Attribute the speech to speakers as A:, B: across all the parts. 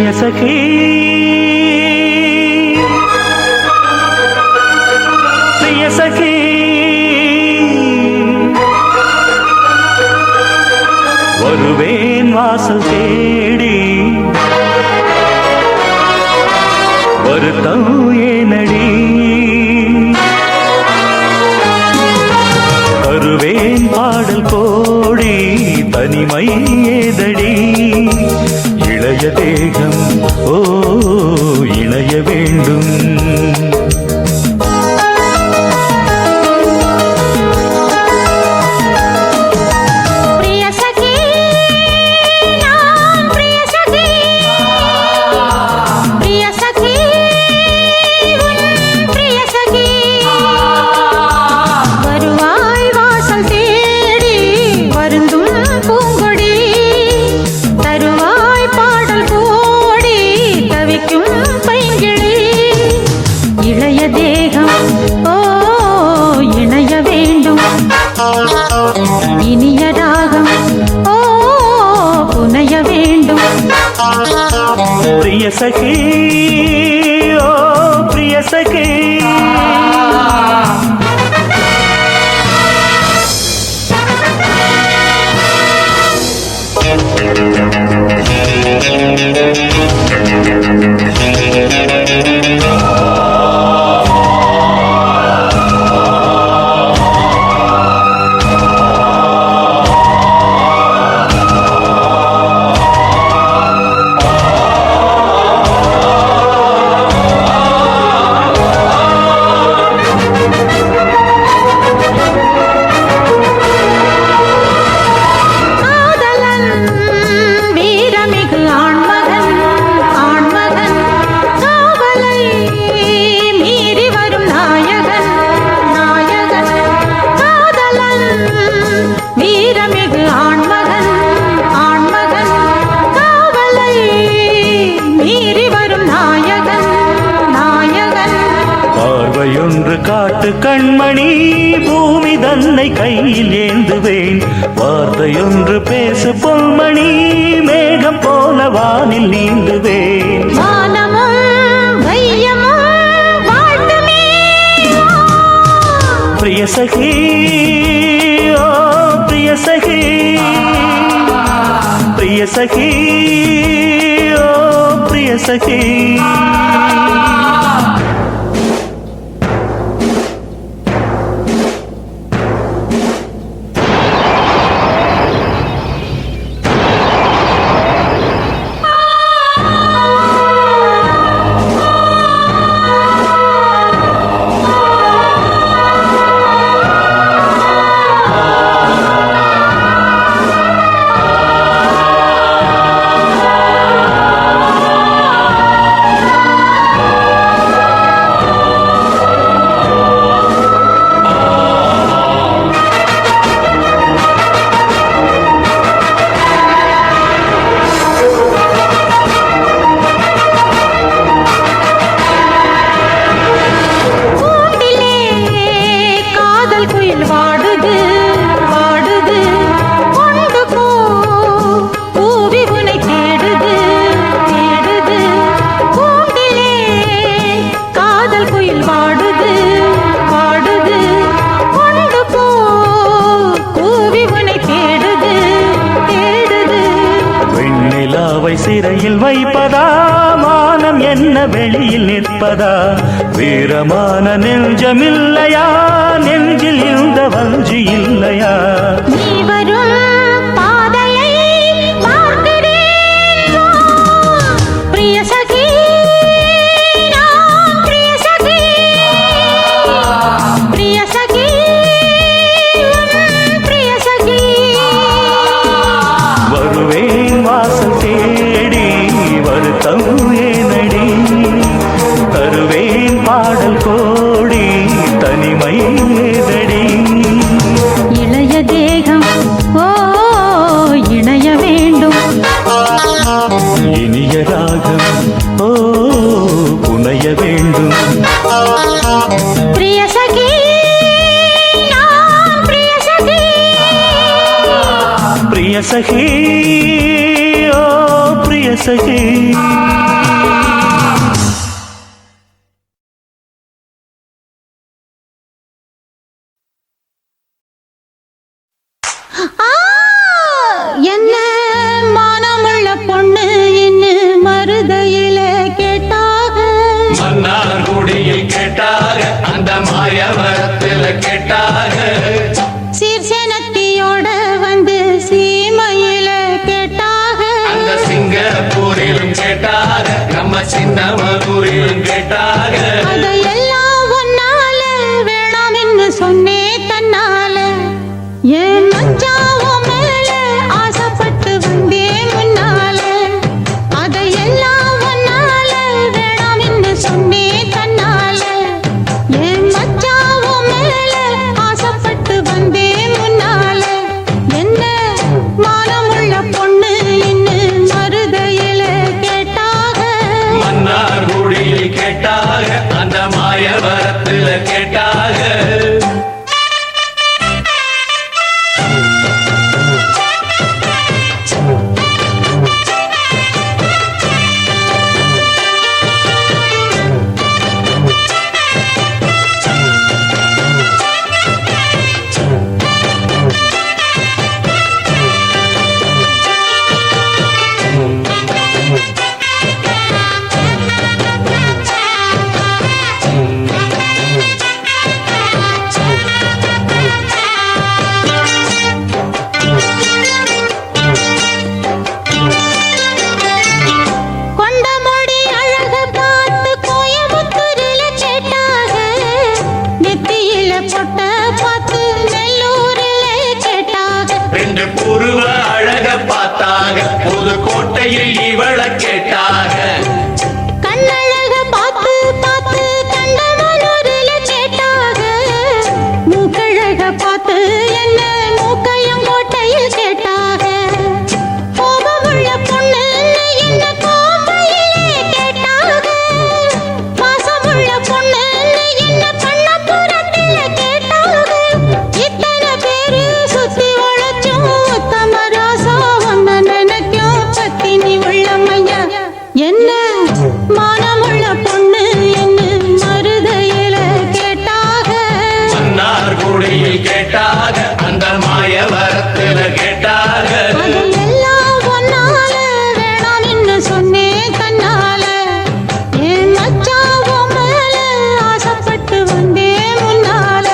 A: பிரிய சகி பிரிய சகி வருவேன் வாசல் தேடி வருத்தம் ஏனடி தருவேன் பாடல் கோடி தனிமை ஏதடி இளைய தேகம் ஓ இணைய வேண்டும்
B: இனிய ராகம் ஓ புனைய வேண்டும்
A: பிரிய சகி ஓ பிரிய சகி காட்டு கண்மணி பூமி தன்னை கையில் ஏந்துவேன் வார்த்தையொன்று பேசு பொன்மணி மேகம் போல வானில் நீந்துவேன் பிரிய சகி ஓ பிரிய சகி பிரிய சகி ஓ பிரிய சகி சிறையில் வைப்பதா மானம் என்ன வெளியில் நிற்பதா வீரமான நெஞ்சமில்லையா நெஞ்சில் இந்த வஞ்சி இல்லையா
B: நீ வரும் பாதையை பார்க்கிறேன் பிரிய சகி பிரிய சகி பிரிய சகி பிரிய சகி
A: வருவேன் வாசல் தேடி வருத்தம் ஏனடி தருவேன் பாடல் கோடி தனிமை ஏதடி
B: இளைய தேகம் ஓ இணைய வேண்டும்
A: இனிய ராகம் ஓ புனைய வேண்டும்
B: பிரிய சகி பிரிய சகி
A: பிரிய சகி ஓ பிரிய சகி
B: என்ன மானமுள்ள பொண்ணு இன்னு மருதையில கேட்டாக
C: மன்னார்குடியில் கேட்டாக அந்த மாயவரத்தில் கேட்டாக
B: சீர்சனத்தியோட வந்து சீமையில கேட்டாக
C: அந்த சிங்கப்பூரிலும் கேட்டாக நம்ம சின்னமனூரிலும் கேட்டாக
B: அதையெல்லாம் ஒன்னால வேணாம்னு சொன்னே தன்னால ஏன் மச்சாவும் மேல ஆசைப்பட்டு வந்தே முன்னால அதையெல்லாம் ஒன்னால வேணாம்னு சொன்னே தன்னால ஏன் மச்சாவும் மேல ஆசைப்பட்டு வந்தே முன்னால என்ன மானமுள்ள பொண்ணு இன்னு மருதையில கேட்டாக
C: மன்னார்குடியில் கேட்டாக அந்த மாயவரத்தில் கேட்டாக
B: கொண்டமடி அழக பார்த்து கோயமுத்தூரில கேட்டாக நெத்தியில பொட்ட பார்த்து நெல்லூரில கேட்டாக
C: ரெண்டு புருவ அழக பார்த்தாக புதுக்கோட்டையில் இவள கேட்டாக
B: கண்ணழக பார்த்து பார்த்து கண்டமனூரில கேட்டாக மூக்கழக பார்த்து என்ன மூக்கையங்கோட்டையில் கேட்டாக கோபமுள்ள பொண்ணு என்ன கோம்பையிலே கேட்டாக பாசமுள்ள பொண்ணு என்ன பண்ணப்புறத்தில கேட்டாக இத்தனை பேரு சுத்தி உழைச்சும் உத்தமராசா ஒன்ன நினைக்கும் பத்தினி உள்ளமையா என்ன மானமுள்ள பொண்ணு என்ன மருதையில கேட்டாக
C: மன்னார்குடியில் கேட்டாக அந்த மாயவரத்தில் கேட்டாக
B: அதையெல்லாம் ஒன்னால வேணாம்னு சொன்னே தன்னால என் மச்சாவும் மேல ஆசைப்பட்டு வந்தே முன்னால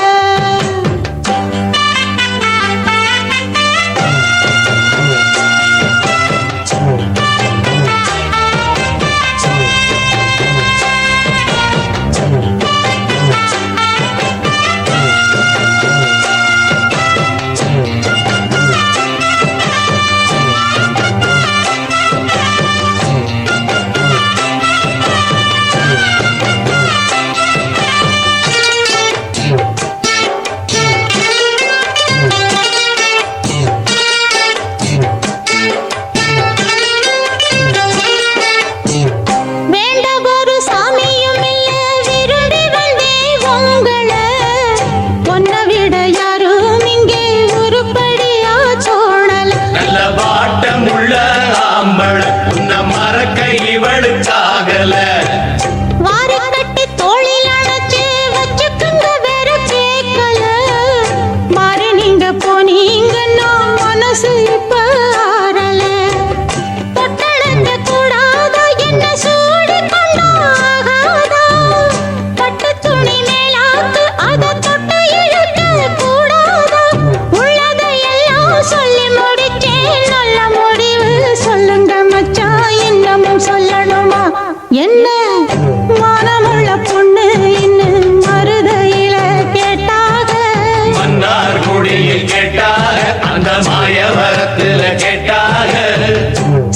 B: வேண்ட ஒரு சாமியும் இல்ல விரும்பி வந்தே உங்களை பொன்ன விட யாரும் இங்கே உருப்படியா சோழல
C: நல்ல வாட்டம் உள்ள ஆம்பள உன்ன மறக்க இவளுக்காகல
B: வாரி கட்டி தோளில் அணைச்சு வச்சுக்குங்க வேற கேட்கல மாறி நீங்க போனீங்கன்னா மனசு இப்ப ஆறல தொட்டடங்க கூடாதா என்ன சூடி கொண்டாகாதா பட்டு துணி மேலாக்கு அத தொட்டு இழுக்க கூடாதா உள்ளதையெல்லாம் சொல்லி முடிச்சேன் நல்ல முடிவு சொல்லுங்க மச்சான் இன்னமும் சொல்லணுமா என்ன மானமுள்ள பொண்ணு இன்னும் மருதையில கேட்டாக
C: மன்னார்குடியில் கேட்டாக அந்த மாயவரத்தில் கேட்டாக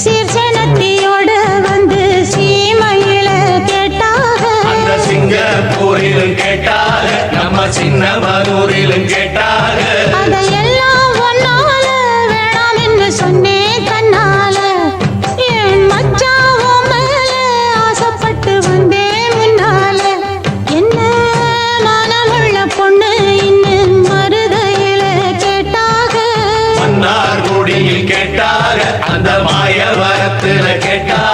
B: சீர்சனத்தியோட வந்து சீமையில கேட்டாக
C: அந்த சிங்கப்பூரிலும் கேட்டாக நம்ம சின்னமனூரிலும் கேட்டாக
B: அதையெல்லாம் ஒன்னால வேணாம்னு சொன்னே தன்னால என் மச்சாவும் மேல ஆசைப்பட்டு வந்தே முன்னால என்ன மானமுள்ள பொண்ணு இன்னும் மருதையில கேட்டாக
C: மன்னார்குடியில் கேட்டாக அந்த மாயவரத்தில் கேட்டாக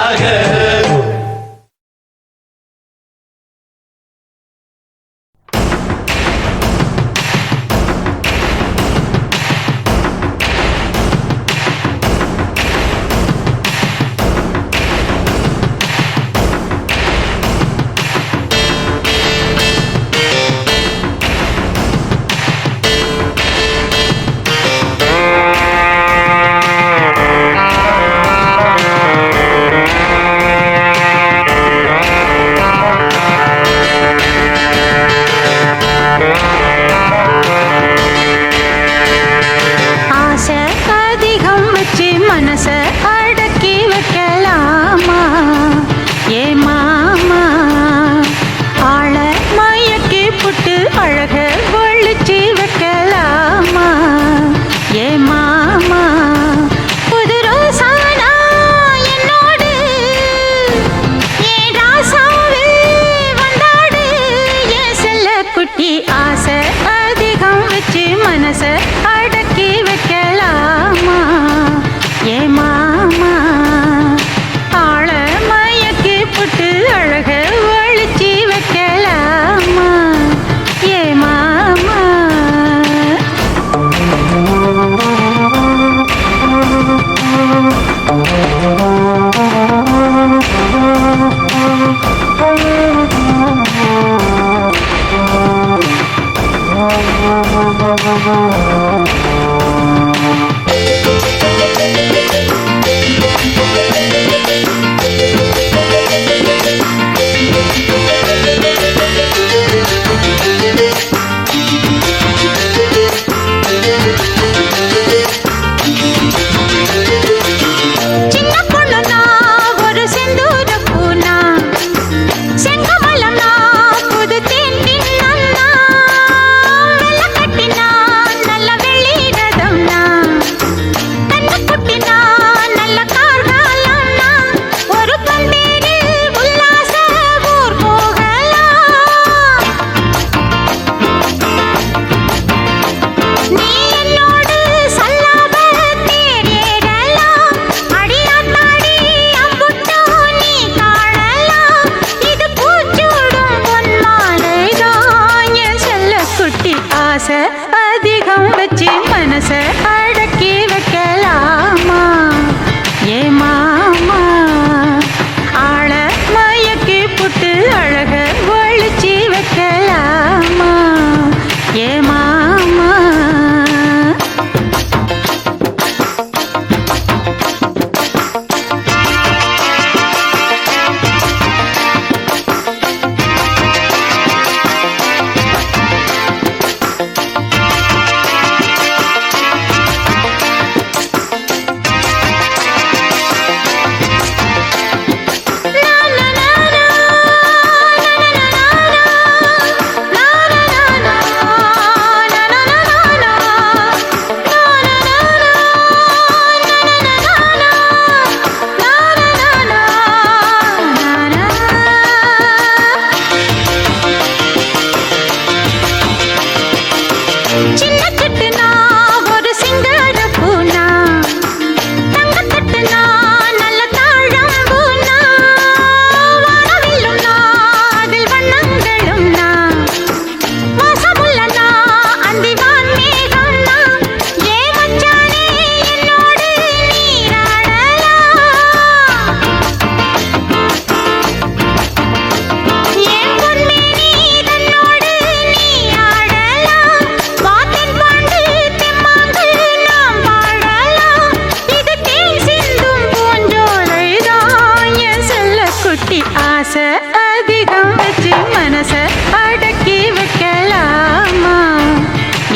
B: ஆசை அதிகம் வச்சு மனச அடக்கி வைக்கலாமா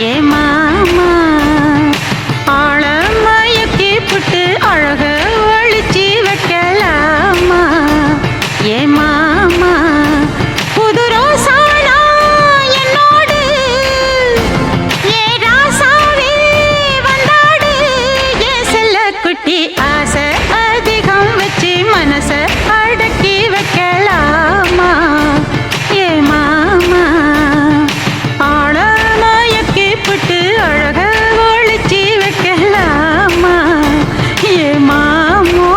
B: ஏ மாமா ஆழ மயக்கி புட்டு அழக ஒழிச்சு வைக்கலாமா ஏ மாமா புது ரோசானா என்னோடு ஏ ராசாவே வந்தாடு ஏ செல்ல குட்டி ஆசை அதிகம் வச்சு மனச அடக்கி வைக்கலாமா ஏ மாமா ஆழ மயக்கி புட்டு அழக ஒழிச்சு வைக்கலாமா ஏ மாமோய்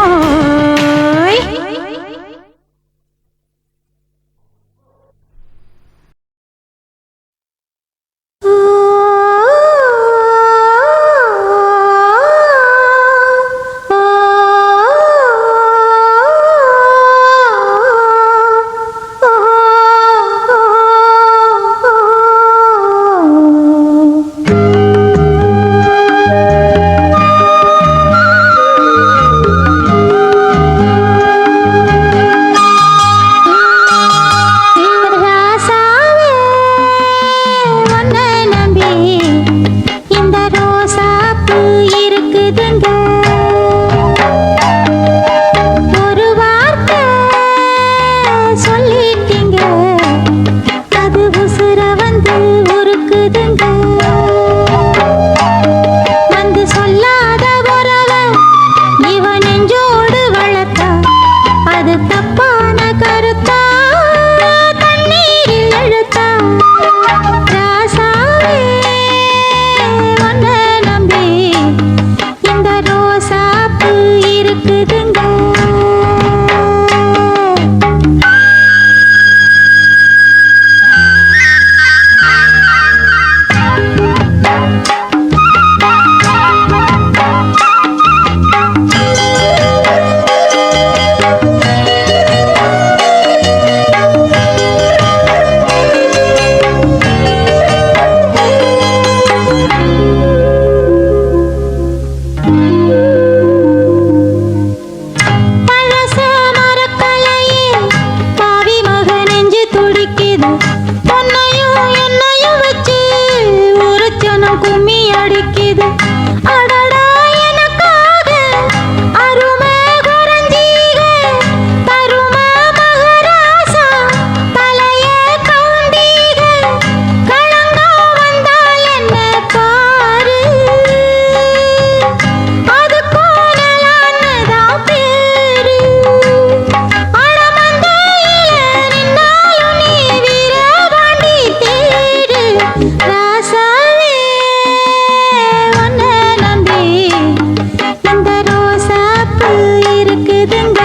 B: ராசாவே உன்னை நம்பி இந்த ரோசாப்பூ இருக்குதுங்க ஒரு வார்த்தை சொல்லிட்டீங்க அது உசுர வந்து உருக்குதுங்க வந்து சொல்லாத உறவ இவன் நெஞ்சோடு வளர்த்தா அது தப்பான கருத்தா தண்ணீரில் எழுத்தா ராசாவே உன்னை நம்பி இந்த ரோசாப்பூ இருக்குதுங்க பழச மரக்கலையே பாவி மக நெஞ்சு துடிக்குது பொன்னையும் என்னையும் வச்சு ஒரு ஜனம் கும்மி அடிக்குது அடடா எனக்காக அருமை குறைஞ்சீக தரும மகராசா தலைய கவுண்டீக களங்கம் வந்தால் என்ன பாரு அதுக்கும் நலான்னுதான் பேரு அடமந்தையில நின்னாலும் நீ வீரபாண்டி தேரு ராசாவே உன்னை நம்பி இந்த ரோசாப்பூ இருக்குதுங்க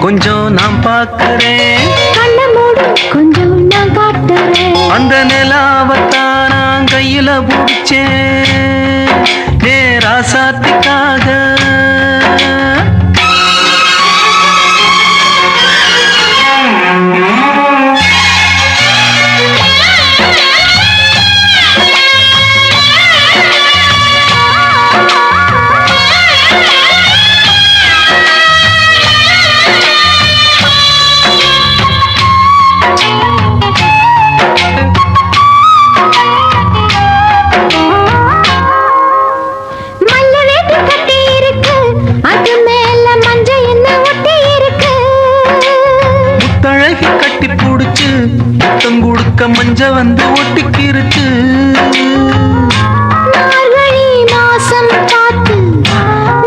A: கொஞ்சம் நான் பார்க்கிறேன்.
B: கண்ண மூடு கொஞ்சம் நான் காட்டுறேன்.
A: அந்த நிலாவத்தான் நான் கையில பிடிச்சேன் ராசாத்திக்காக. மஞ்ச வந்து ஒட்டிக்கிருச்சு.
B: மார்கழி மாசம் பார்த்து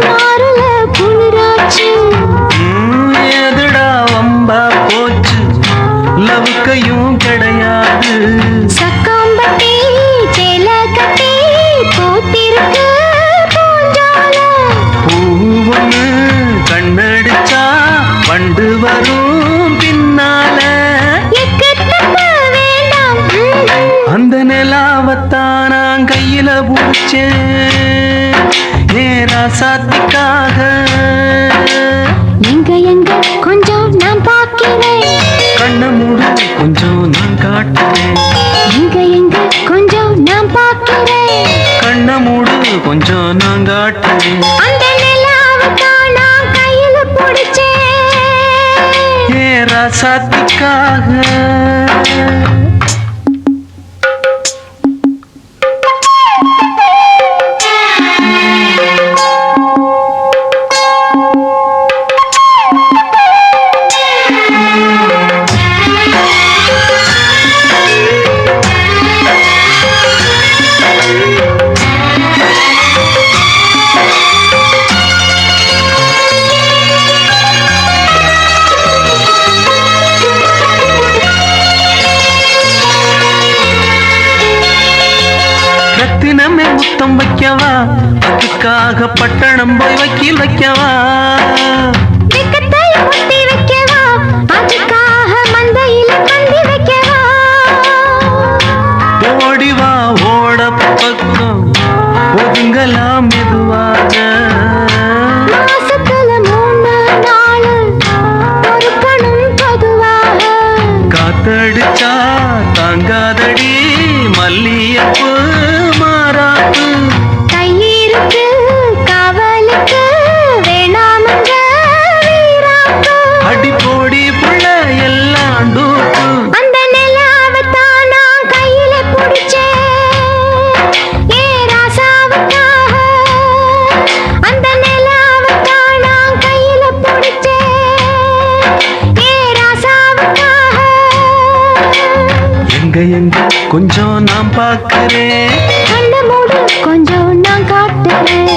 B: மாறல குளிராச்சு.
A: எதுடா வம்பா போச்சு லவுக்கையும் கிடையாது.
B: சக்காம்பட்டி சேல கட்டி போத்திருக்கு பூஞ்சால.
A: பூவொன்னு கண்ணடிச்சா வண்டு வரும் பின்னால. அந்த நிலாவத்தான் நான் கையில பிடிச்சேன் ராசாத்திக்காக.
B: எங்க எங்க கொஞ்சம் நான் பார்க்கிறேன்.
A: கண்ண மூடு கொஞ்சம் நான் காட்டுறேன்.
B: எங்க எங்க கொஞ்சம் நான் பார்க்கிறேன்.
A: கண்ண மூடு கொஞ்சம் நான் காட்டுறேன்.
B: அந்த நிலாவத்தான் நான் கையில பிடிச்சேன்
A: ராசாத்திக்காக. ரத்தினமே முத்தம் வைக்கவா, அதுக்காக பட்டணம் போய் வக்கீல் வைக்கவா.
B: முத்தி வைக்கவா, அதுக்காக மந்தையில பந்தி வைக்கவா.
A: ஓடிவா ஓட பக்கம் ஒதுங்கலாம் மெதுவாக.
B: மாசத்துல 3 நாள் பொறுக்கணும் பொதுவாக.
A: காத்தடிச்சா தாங்காதடி மல்லியப்பு மாறாப்பு.
B: கையிருக்கு காவலுக்கு வேணாமங்க வீராப்பு.
A: அடி போடி புள்ள எல்லாம் டூப்பு.
B: அந்த நிலாவத்தான் நான் கையில பிடிச்சேன் ராசாவுக்காக. அந்த நிலாவத்தான் நான் கையில பிடிச்சேன் ராசாவுக்காக.
A: எங்க எங்க கொஞ்சம் நான் பார்க்கிறேன்.
B: கண்ண மூடு கொஞ்சம் நான் காட்டுறேன்.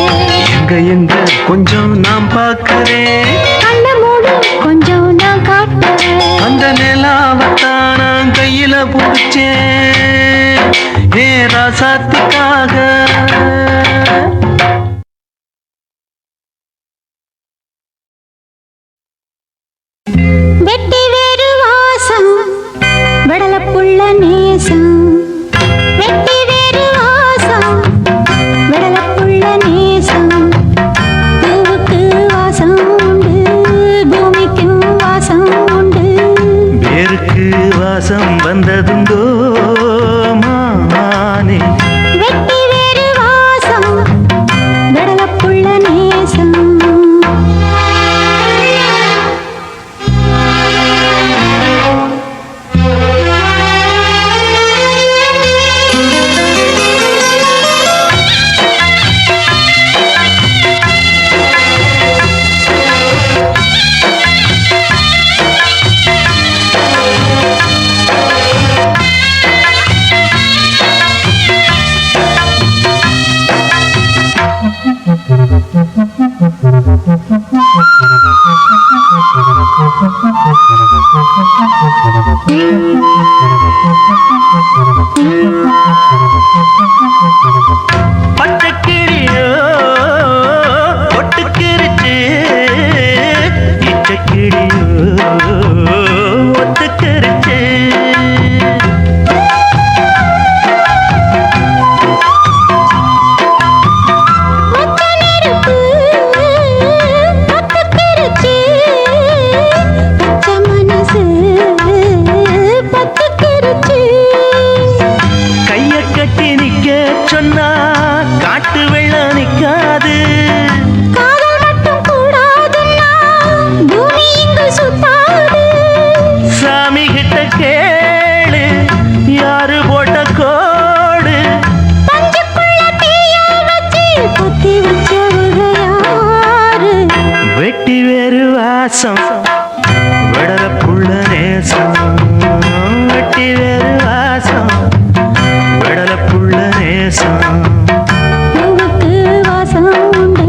A: எங்க எங்க கொஞ்சம் நான் பார்க்கிறேன்.
B: கண்ண மூடு கொஞ்சம் நான் காட்டுறேன்.
A: அந்த நிலாவத்தான் நான் கையில பிடிச்சேன் ராசாத்திக்காக.
B: வெட்டி வேறு வாசம் விடலப்புள்ள நேசம். வெட்டி வேறு வாசம் விடலப்புள்ள நேசம். பூவுக்கு வாசம் உண்டு, பூமிக்கு வாசம் உண்டு.
A: வேருக்கு வாசம் வந்ததுண்டோ மானே.
B: வெட்டி வேறு வாசம் விடலப்புள்ள நேசம்.
A: பச்சக்கிளியோ ஒட்டுக்கிருச்சு இச்சக்கிளியோ வாசம் விடல புள்ள நேசம் வெட்டி வேறு வாசம் விடல புள்ள நேசம்
B: பூவுக்கு வாசம் உண்டு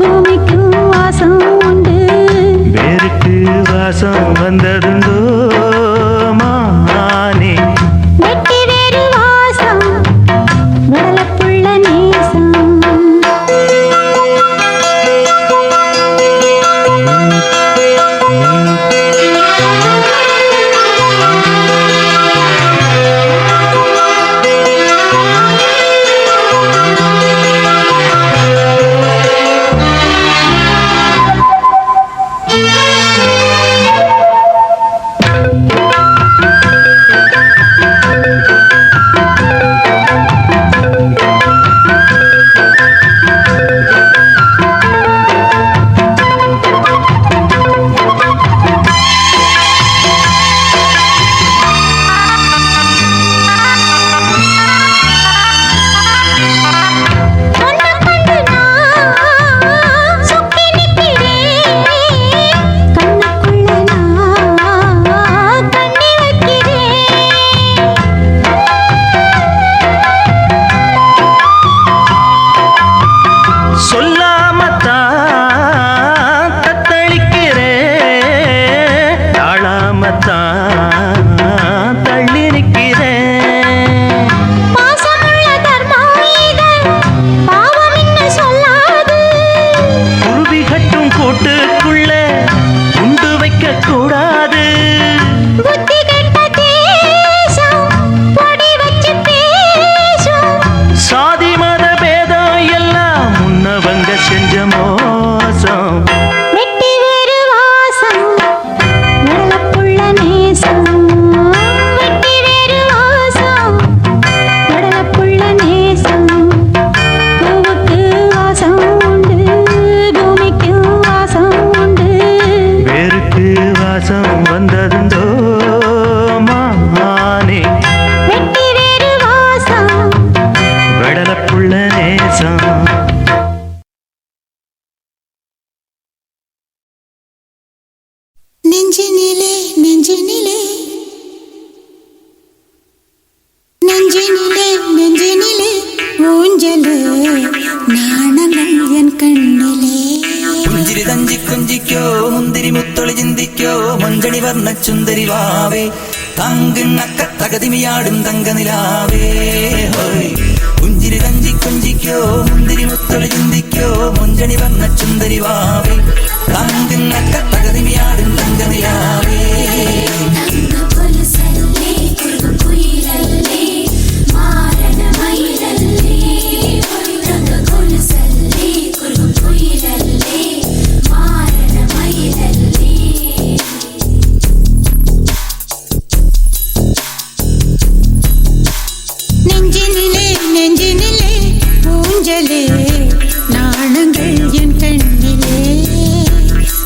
B: பூமிக்கு வாசம் உண்டு
A: வேருக்கு வாசம் வந்ததுண்டோ மானே
B: வெட்டி வேறு வாசம் விடலப்புள்ள நேசம்
D: சுந்தரி வாவே தங்கு நக்க தகதிமியாடும் தங்க நிலாவே புஞ்சிரி தஞ்சி குஞ்சிக்கோ முந்திரி முத்தொழி சிந்திக்கோ முஞ்சணி வர்ண சுந்தரி வாவே தங்கு நக்க தகதிமியாடும் தங்க நிலாவே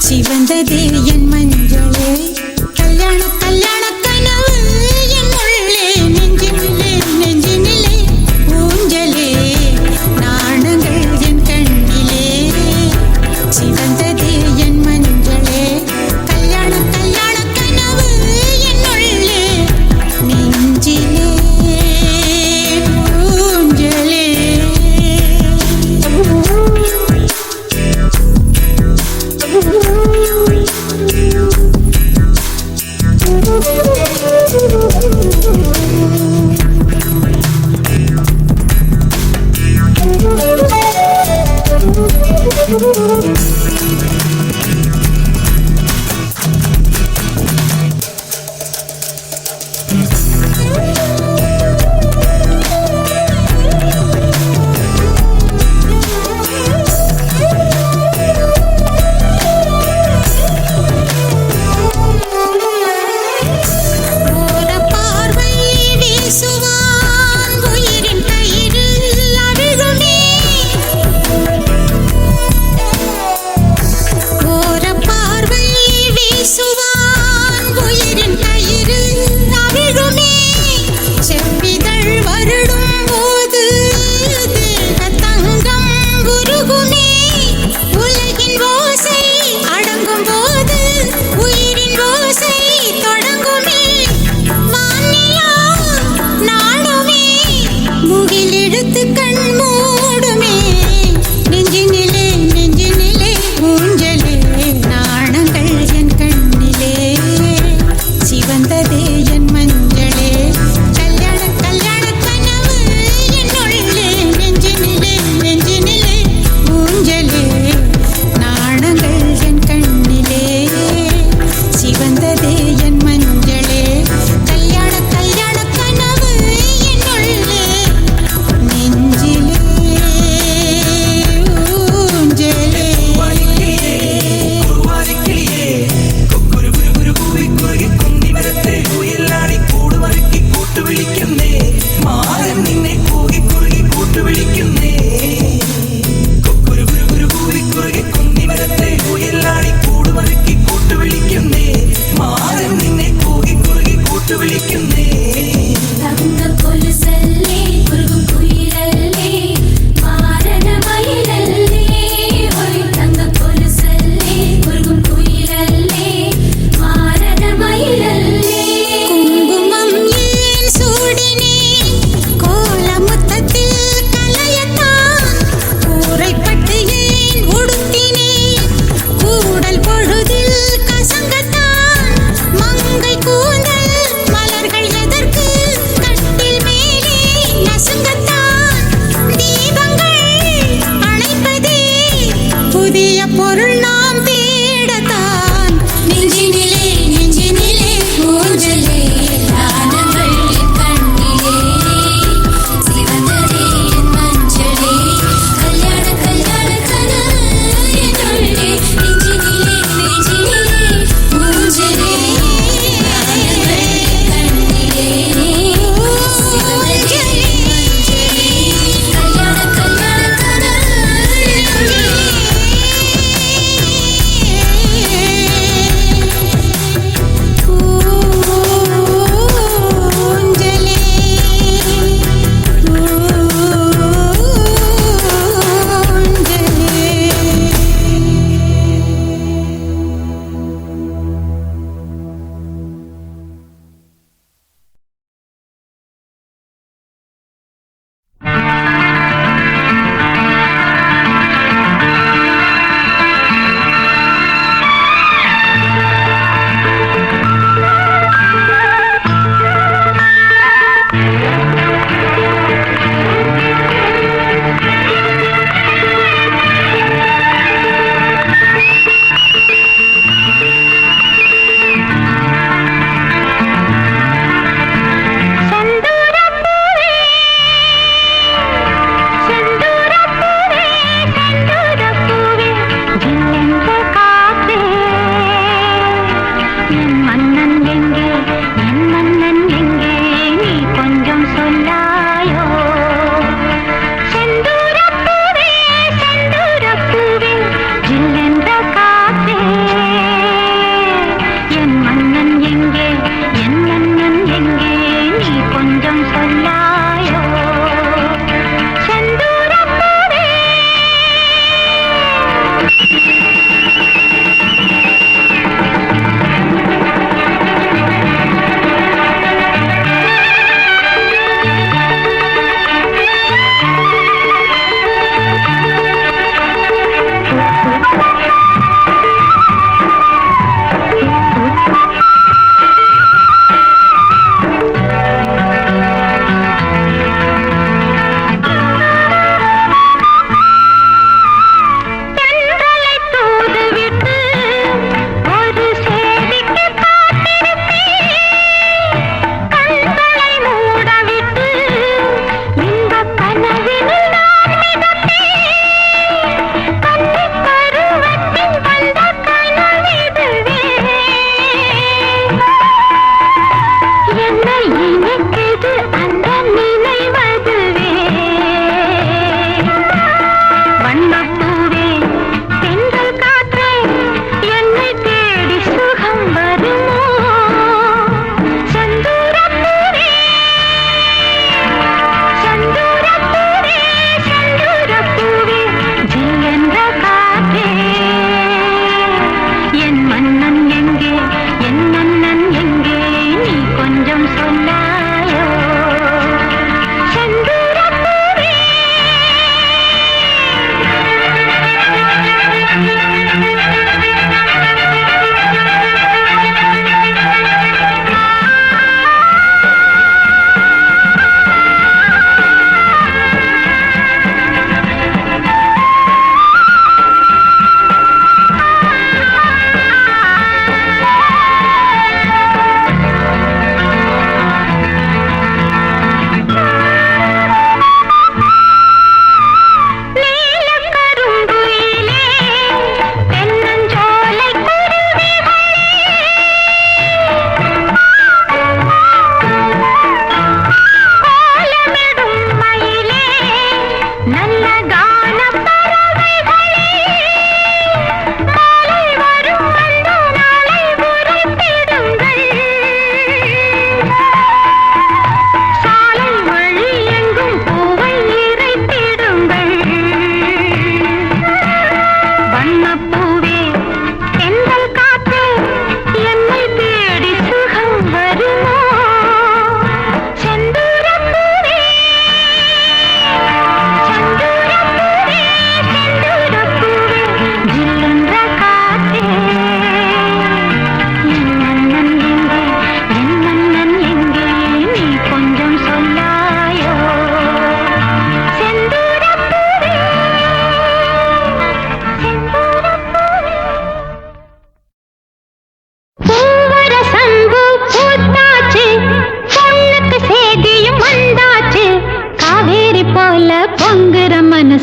E: சிவந்ததே என் மஞ்சளே கல்யாண கல்யாண கனவு என் உள்ளே நெஞ்சினிலே நெஞ்சினிலே ஊஞ்சலே நாணங்கள் என் கண்ணிலே சிவந்ததே என் மஞ்சளே கல்யாண கல்யாண கனவு என் உள்ளே நெஞ்சிலே ஊஞ்சலே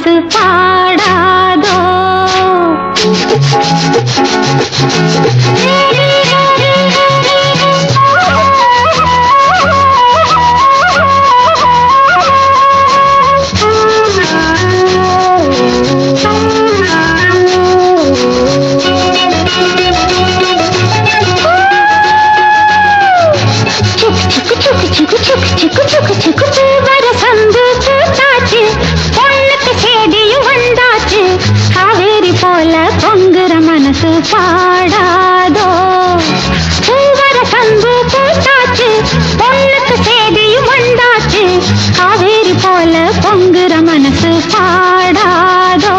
B: மனசு பாடாதோ பாடாதோ பூவர சந்து பூத்தாச்சு பொண்ணுக்கு சேதியும் வந்தாச்சு காவேரி போல பொங்குற மனசு பாடாதோ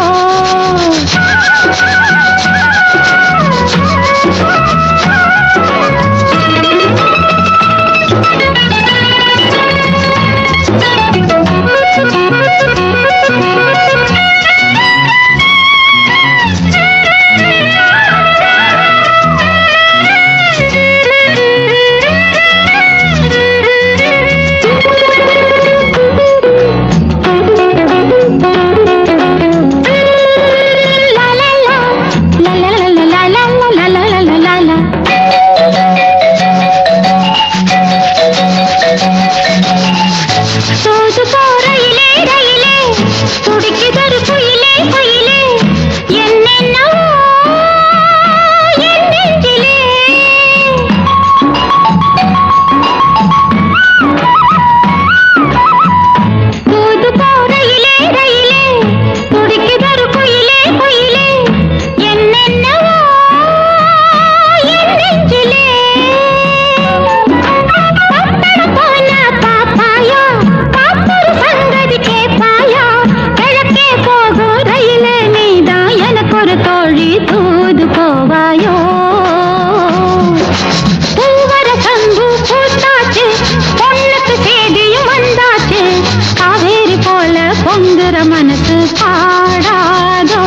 B: மனசு பாடாதோ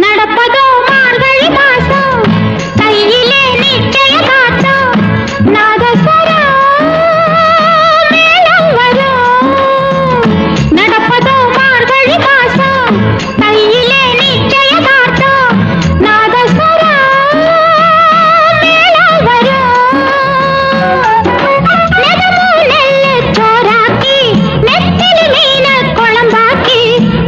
B: நடப்பதோ மார்கழி மாசம் கையிலே நிச்சய காட்டம் நடப்பதோ மார்கழி மாசம் கையிலே நிச்சய காட்டம் நாதஸ்வரா மேளம் வரும் நெல்லு சோறாக்கி நெத்திலி மீன குழம்பாக்கி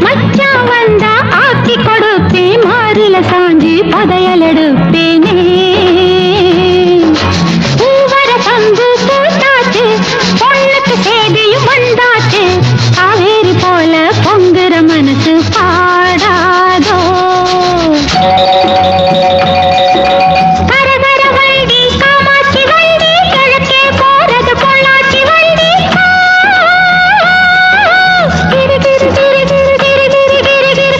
B: மச்சான் வந்தா ஆக்கி கொடுப்பேன் மாறில சாஞ்சி பதையல் எடுப்பேனே சந்து பூத்தாச்சு பொண்ணுக்கு சேதியும் வந்தாச்சு காவேரி போல பொங்குற மனசு பாடாதோ கரகர வண்டி காமாட்சி வண்டி கிழக்கே போறது பொள்ளாச்சி வண்டி கிரு கிரு கிரு கிரு கிரு கிரு கிரு கிரு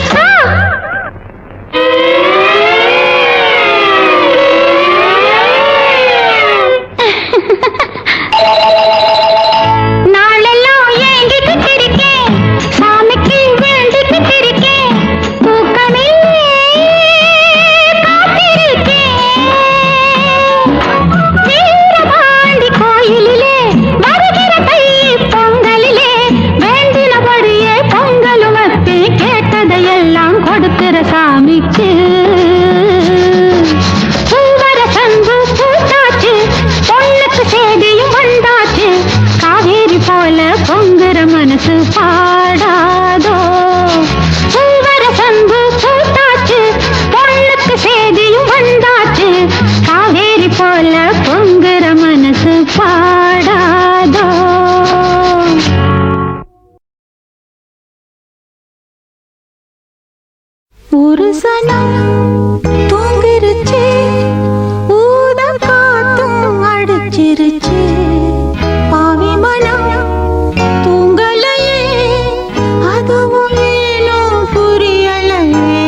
B: நாளெல்லாம் ஏங்கிக்கிட்டு இருக்கேன் சாமிக்கு வேண்டிக்கிட்டு இருக்கேன் தூக்கமில்லே காத்திருக்கேன் வீரபாண்டி கோயிலிலே வருகிற தை பொங்கலிலே வேண்டினபடியே பொங்கலும் வச்சு கேட்டதையெல்லாம் கொடுக்கிற சாமிக்கு பூவர சந்து பூத்தாச்சு பொண்ணுக்கு சேதியும் வந்தாச்சு காவேரி போல பொங்குற மனசு பாடாதோ பூவர சந்து பூத்தாச்சு பொண்ணுக்கு சேதியும் வந்தாச்சு காவேரி போல பொங்குற மனசு பாடாதோ ஒரு சனம் தூங்கிருச்சு ஊத காத்தும் அடிச்சிருச்சு பாவி மனம் தூங்கலையே அதுவும் ஏனோ புரியலையே